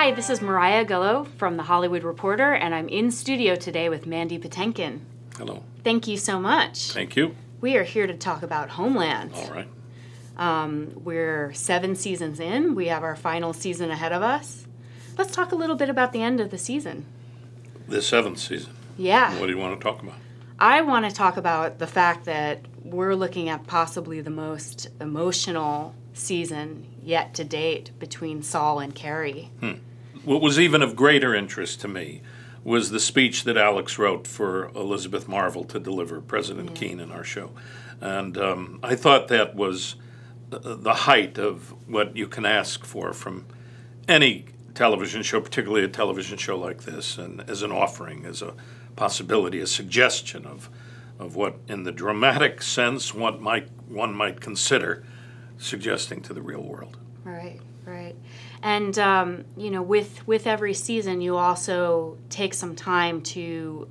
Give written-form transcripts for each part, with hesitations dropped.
Hi, this is Mariah Gullo from The Hollywood Reporter, and I'm in studio today with Mandy Patinkin. Hello. Thank you so much. Thank you. We are here to talk about Homeland. All right. We're 7 seasons in. We have our final season ahead of us. Let's talk a little bit about the end of the season. The 7th season. Yeah. What do you want to talk about? I want to talk about the fact that we're looking at possibly the most emotional season yet to date between Saul and Carrie. What was even of greater interest to me was the speech that Alex wrote for Elizabeth Marvel to deliver President Keene in our show. And I thought that was the height of what you can ask for from any television show, particularly a television show like this, and as an offering, as a possibility, a suggestion of what, in the dramatic sense, one might consider suggesting to the real world. Right, right. And, you know, with every season, you also take some time to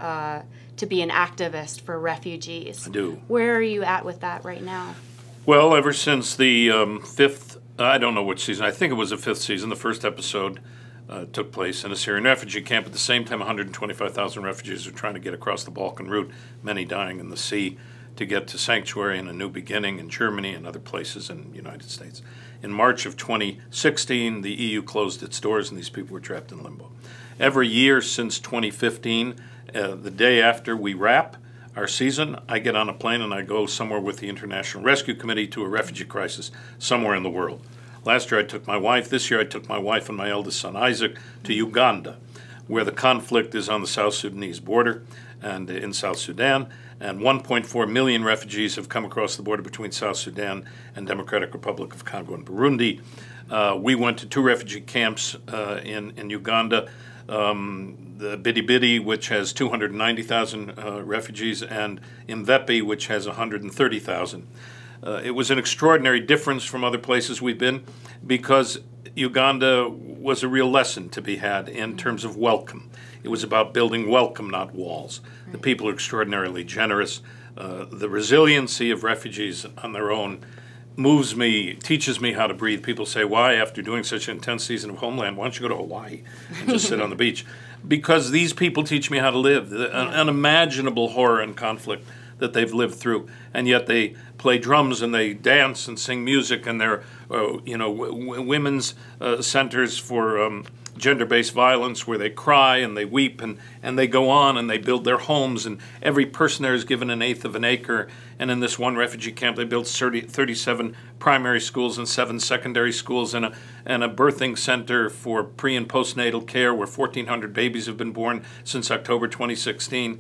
be an activist for refugees. I do. Where are you at with that right now? Well, ever since the 5th, I don't know which season, I think it was the 5th season, the first episode took place in a Syrian refugee camp. At the same time, 125,000 refugees were trying to get across the Balkan route, many dying in the sea, to get to sanctuary and a new beginning in Germany and other places in the United States. In March of 2016, the EU closed its doors and these people were trapped in limbo. Every year since 2015, the day after we wrap our season, I get on a plane and I go somewhere with the International Rescue Committee to a refugee crisis somewhere in the world. Last year I took my wife, this year I took my wife and my eldest son Isaac to Uganda, where the conflict is on the South Sudanese border and in South Sudan, and 1.4 million refugees have come across the border between South Sudan and Democratic Republic of Congo and Burundi. We went to 2 refugee camps in Uganda, the Bidi, which has 290,000 refugees, and Mvepi, which has 130,000. It was an extraordinary difference from other places we've been because Uganda was a real lesson to be had in terms of welcome. It was about building welcome, not walls. The people are extraordinarily generous. The resiliency of refugees on their own moves me, teaches me how to breathe. People say, why, after doing such an intense season of Homeland, why don't you go to Hawaii and just sit on the beach? Because these people teach me how to live, the unimaginable horror and conflict that they've lived through, and yet they play drums and they dance and sing music, and they're women's centers for gender-based violence where they cry and they weep and they go on and they build their homes, and every person there is given 1/8 of an acre. And in this one refugee camp they built 37 primary schools and 7 secondary schools and a birthing center for pre- and postnatal care where 1,400 babies have been born since October 2016.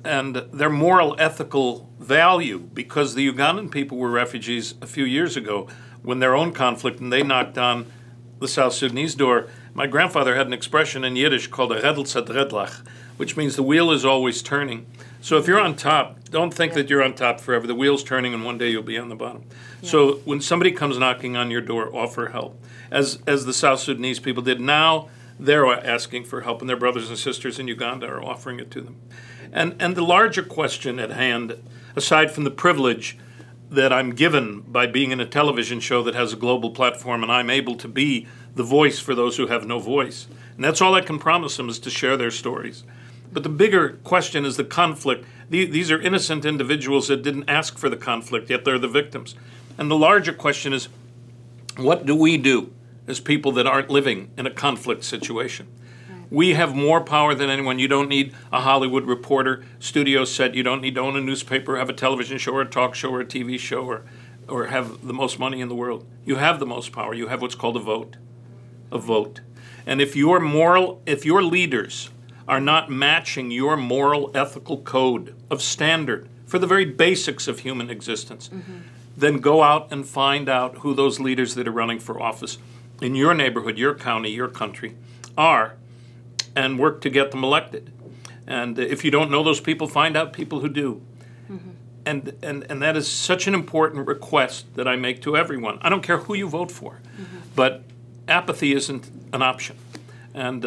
And their moral, ethical value, because the Ugandan people were refugees a few years ago when their own conflict, and they knocked on the South Sudanese door. My grandfather had an expression in Yiddish called a redel zet redlach, which means the wheel is always turning. So if you're on top, don't think that you're on top forever. The wheel's turning and one day you'll be on the bottom. Yeah. So when somebody comes knocking on your door, offer help. As the South Sudanese people did. Now they're asking for help, and their brothers and sisters in Uganda are offering it to them. And the larger question at hand, aside from the privilege that I'm given by being in a television show that has a global platform and I'm able to be the voice for those who have no voice. And that's all I can promise them, is to share their stories. But the bigger question is the conflict. These are innocent individuals that didn't ask for the conflict, yet they're the victims. And the larger question is, what do we do as people that aren't living in a conflict situation? We have more power than anyone. You don't need a Hollywood Reporter studio set. You don't need to own a newspaper, have a television show or a talk show or a TV show or have the most money in the world. You have the most power. You have what's called a vote. A vote. And if your leaders are not matching your moral, ethical code of standard for the very basics of human existence, then go out and find out who those leaders that are running for office in your neighborhood, your county, your country are, and work to get them elected. And if you don't know those people, find out people who do. And that is such an important request that I make to everyone. I don't care who you vote for, but apathy isn't an option. And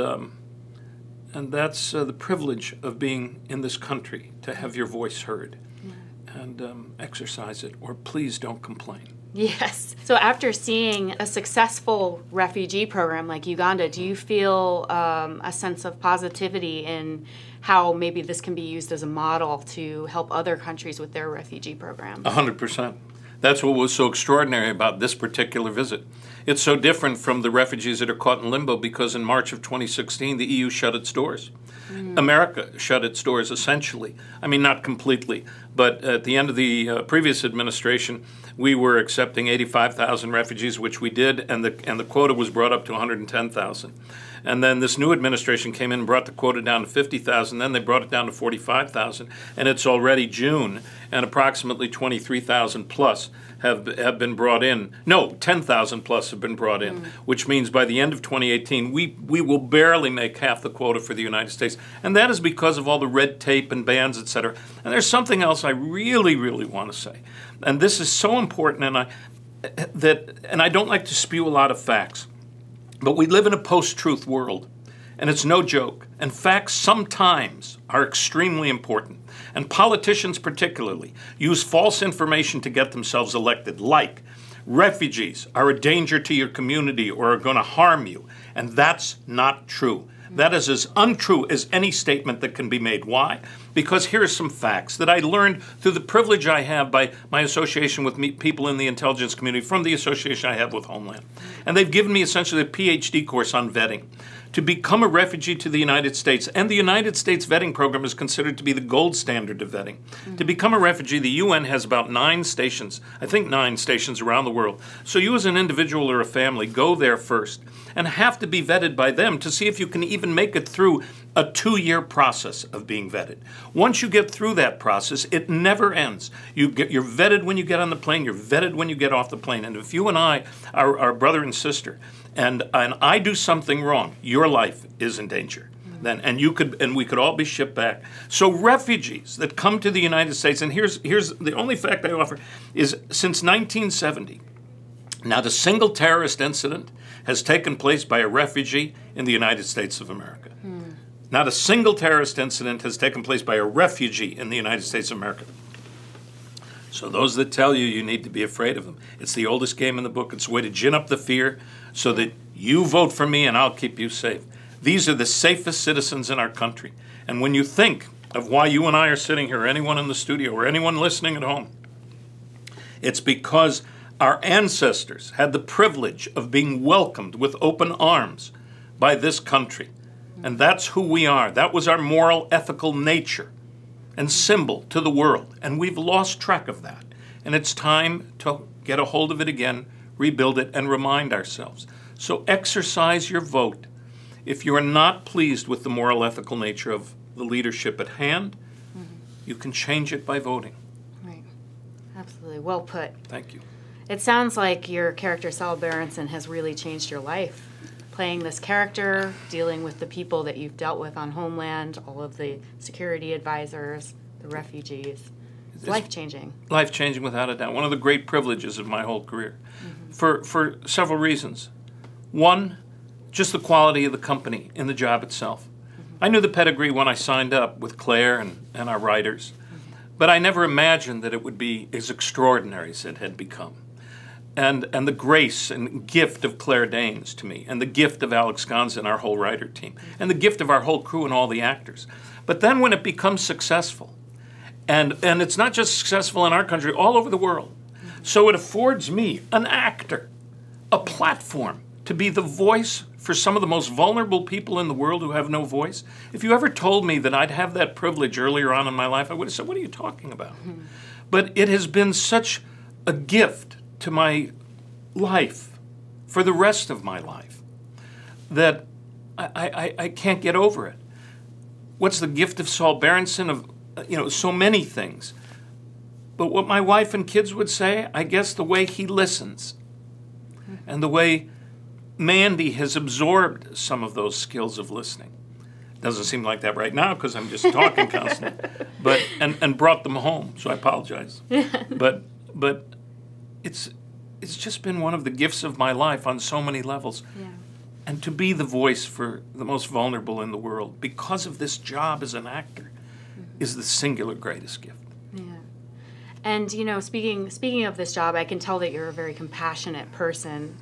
that's the privilege of being in this country, to have your voice heard and exercise it, or please don't complain. Yes. So after seeing a successful refugee program like Uganda, do you feel a sense of positivity in how maybe this can be used as a model to help other countries with their refugee programs? 100%. That's what was so extraordinary about this particular visit. It's so different from the refugees that are caught in limbo because in March of 2016, the EU shut its doors. America shut its doors essentially. I mean, not completely, but at the end of the previous administration, we were accepting 85,000 refugees, which we did, and the quota was brought up to 110,000. And then this new administration came in and brought the quota down to 50,000. Then they brought it down to 45,000, and it's already June, and approximately 23,000 plus have been brought in. No, 10,000 plus have been brought in, which means by the end of 2018, we will barely make half the quota for the United States. And that is because of all the red tape and bans, et cetera. And there's something else I really, really want to say. And this is so important, and I don't like to spew a lot of facts, but we live in a post-truth world, and it's no joke. And facts sometimes are extremely important. And politicians particularly use false information to get themselves elected, like refugees are a danger to your community or are going to harm you. And that's not true. That is as untrue as any statement that can be made. Why? Because here are some facts that I learned through the privilege I have by my association with people in the intelligence community from the association I have with Homeland. And they've given me essentially a PhD course on vetting. To become a refugee to the United States, and the United States vetting program is considered to be the gold standard of vetting. To become a refugee, the UN has about 9 stations, I think 9 stations around the world. So you as an individual or a family go there first and have to be vetted by them to see if you can even make it through a 2-year process of being vetted. Once you get through that process, it never ends. You're vetted when you get on the plane, you're vetted when you get off the plane. And if you and I are brother and sister, and I do something wrong, your life is in danger. Then, and we could all be shipped back. So refugees that come to the United States, and here's the only fact I offer, is since 1970, not a single terrorist incident has taken place by a refugee in the United States of America. Not a single terrorist incident has taken place by a refugee in the United States of America. So those that tell you you need to be afraid of them, it's the oldest game in the book. It's a way to gin up the fear so that you vote for me and I'll keep you safe. These are the safest citizens in our country. And when you think of why you and I are sitting here, or anyone in the studio, or anyone listening at home, it's because our ancestors had the privilege of being welcomed with open arms by this country. And that's who we are. That was our moral, ethical nature and symbol to the world. And we've lost track of that. And it's time to get a hold of it again, rebuild it, and remind ourselves. So exercise your vote. If you are not pleased with the moral, ethical nature of the leadership at hand, you can change it by voting. Right. Absolutely. Well put. Thank you. It sounds like your character, Saul Berenson, has really changed your life. Playing this character, dealing with the people that you've dealt with on Homeland, all of the security advisors, the refugees. It's life-changing. Life-changing without a doubt. One of the great privileges of my whole career. For several reasons. One, just the quality of the company in the job itself. I knew the pedigree when I signed up with Claire and our writers, but I never imagined that it would be as extraordinary as it had become. And the grace and gift of Claire Danes to me, and the gift of Alex Gonza and our whole writer team, and the gift of our whole crew and all the actors. But then when it becomes successful, and it's not just successful in our country, all over the world, so it affords me, an actor, a platform to be the voice for some of the most vulnerable people in the world who have no voice. If you ever told me that I'd have that privilege earlier on in my life, I would have said, what are you talking about? But it has been such a gift to my life for the rest of my life that I can't get over it. What's the gift of Saul Berenson? Of so many things. But what my wife and kids would say, I guess the way he listens and the way Mandy has absorbed some of those skills of listening. Doesn't seem like that right now because I'm just talking constantly, but and brought them home. So I apologize. But it's just been one of the gifts of my life on so many levels. Yeah. And to be the voice for the most vulnerable in the world because of this job as an actor is the singular greatest gift. Yeah. And, you know, speaking of this job, I can tell that you're a very compassionate person.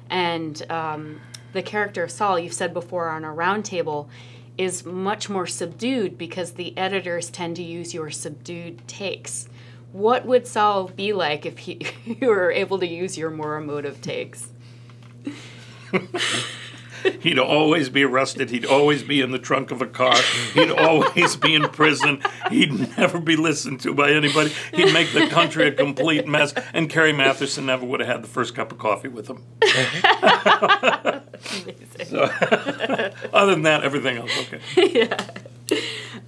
And the character of Saul, you've said before on a roundtable, is much more subdued because the editors tend to use your subdued takes. What would Saul be like if you were able to use your more emotive takes? He'd always be arrested. He'd always be in the trunk of a car. He'd always be in prison. He'd never be listened to by anybody. He'd make the country a complete mess. And Carrie Mathison never would have had the first cup of coffee with him. Amazing. So, other than that, everything else okay. Yeah.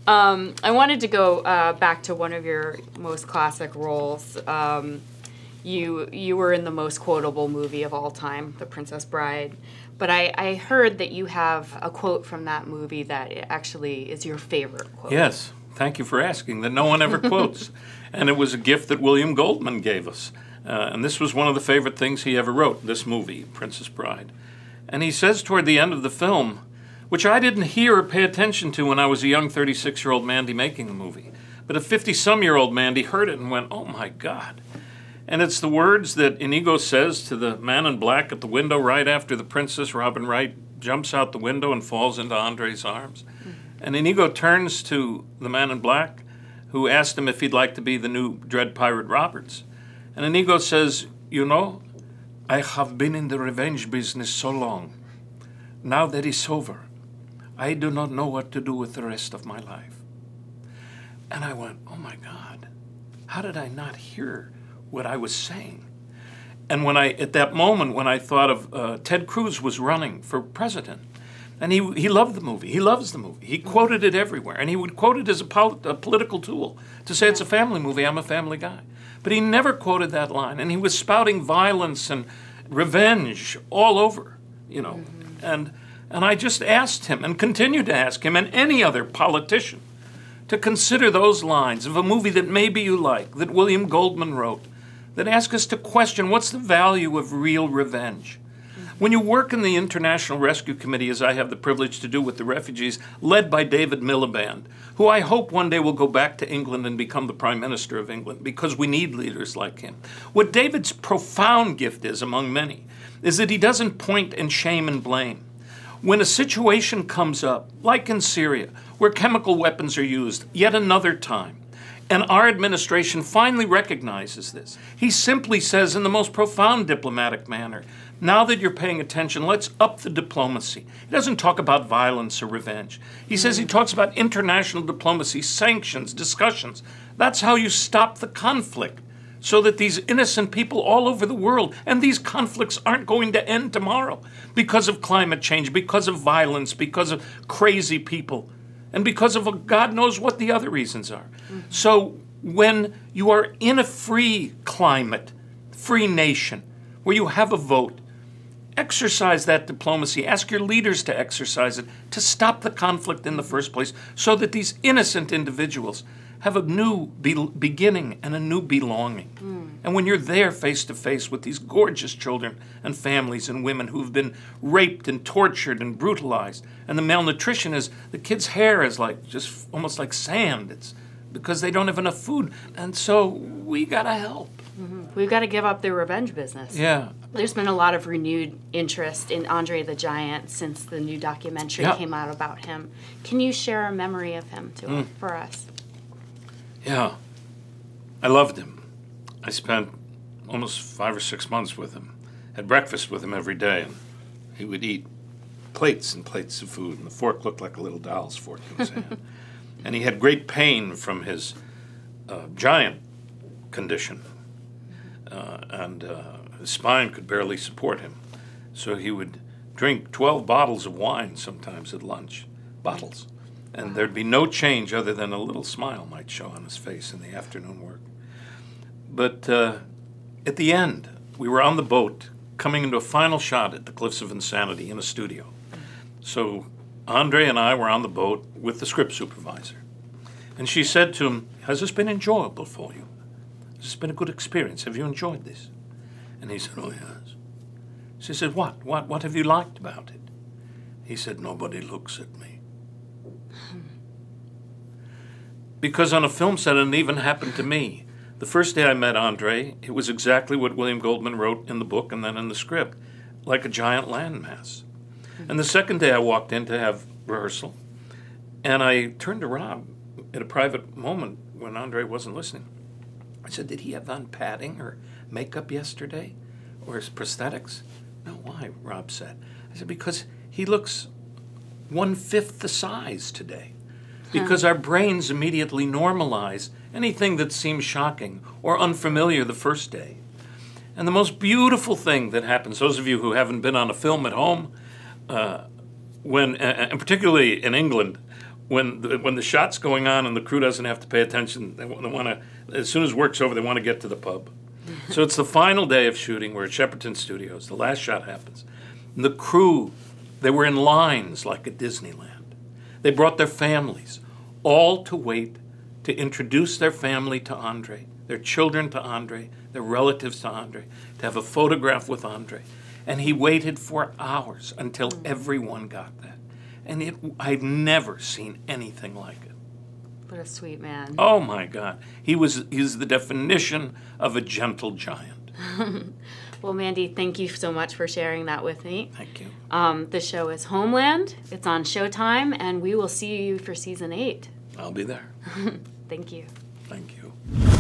I wanted to go back to one of your most classic roles. You were in the most quotable movie of all time, The Princess Bride. But I heard that you have a quote from that movie that actually is your favorite quote. Yes. Thank you for asking, that no one ever quotes. And it was a gift that William Goldman gave us. And this was one of the favorite things he ever wrote, this movie, Princess Bride. And he says toward the end of the film, which I didn't hear or pay attention to when I was a young 36-year-old Mandy making the movie, but a 50-some-year-old Mandy heard it and went, oh my God. And it's the words that Inigo says to the man in black at the window right after the princess, Robin Wright, jumps out the window and falls into Andre's arms. Mm-hmm. And Inigo turns to the man in black, who asked him if he'd like to be the new Dread Pirate Roberts. And Inigo says, you know, I have been in the revenge business so long. Now that it's over, I do not know what to do with the rest of my life. And I went, oh my God, how did I not hear what I was saying? And at that moment, when I thought of Ted Cruz was running for president, and he loved the movie. He loves the movie. He quoted it everywhere, and he would quote it as a political tool to say it's a family movie. I'm a family guy. But he never quoted that line, and he was spouting violence and revenge all over, you know. Mm-hmm. And I just asked him, and continue to ask him, and any other politician, to consider those lines of a movie that maybe you like, that William Goldman wrote, that ask us to question what's the value of real revenge. When you work in the International Rescue Committee, as I have the privilege to do with the refugees, led by David Miliband, who I hope one day will go back to England and become the Prime Minister of England, because we need leaders like him. What David's profound gift is, among many, is that he doesn't point and shame and blame. When a situation comes up, like in Syria, where chemical weapons are used yet another time, and our administration finally recognizes this, he simply says in the most profound diplomatic manner, now that you're paying attention, let's up the diplomacy. He doesn't talk about violence or revenge. He says he talks about international diplomacy, sanctions, discussions. That's how you stop the conflict, so that these innocent people all over the world, and these conflicts aren't going to end tomorrow because of climate change, because of violence, because of crazy people, and because of God knows what the other reasons are. Mm-hmm. So when you are in a free climate, free nation, where you have a vote, exercise that diplomacy. Ask your leaders to exercise it, to stop the conflict in the first place, so that these innocent individuals have a new beginning and a new belonging. And when you're there face to face with these gorgeous children and families and women who've been raped and tortured and brutalized, and the malnutrition is, the kids' hair is like just almost like sand. It's because they don't have enough food. And so we gotta help. Mm-hmm. We've got to give up the revenge business. Yeah. There's been a lot of renewed interest in Andre the Giant since the new documentary came out about him. Can you share a memory of him for us? Yeah. I loved him. I spent almost 5 or 6 months with him. Had breakfast with him every day, and he would eat plates and plates of food, and the fork looked like a little doll's fork in his hand. And he had great pain from his giant condition, and his spine could barely support him. So he would drink 12 bottles of wine sometimes at lunch, bottles. And there'd be no change other than a little smile might show on his face in the afternoon work. But at the end, we were on the boat coming into a final shot at the Cliffs of Insanity in a studio. So Andre and I were on the boat with the script supervisor. And she said to him, has this been enjoyable for you? Has this been a good experience? Have you enjoyed this? And he said, oh, yes. She said, what have you liked about it? He said, nobody looks at me. Because on a film set, and it even happened to me, The first day I met Andre, it was exactly what William Goldman wrote in the book and then in the script, like a giant landmass. And the second day I walked in to have rehearsal, and I turned to Rob at a private moment when Andre wasn't listening. I said, did he have on padding or makeup yesterday? Or his prosthetics? No, why? Rob said. I said, because he looks 1/5 the size today. Because our brains immediately normalize anything that seems shocking or unfamiliar the first day. And the most beautiful thing that happens, those of you who haven't been on a film at home, and particularly in England, when the shot's going on and the crew doesn't have to pay attention, they want to, as soon as work's over, they want to get to the pub. So it's the final day of shooting. We're at Shepperton Studios. The last shot happens. And the crew, they were in lines like at Disneyland. They brought their families, all to wait to introduce their family to Andre, their children to Andre, their relatives to Andre, to have a photograph with Andre. And he waited for hours until everyone got that. And I've never seen anything like it. What a sweet man. Oh my God. He's the definition of a gentle giant. Well, Mandy, thank you so much for sharing that with me. Thank you. The show is Homeland. It's on Showtime, and we will see you for season 8. I'll be there. Thank you. Thank you.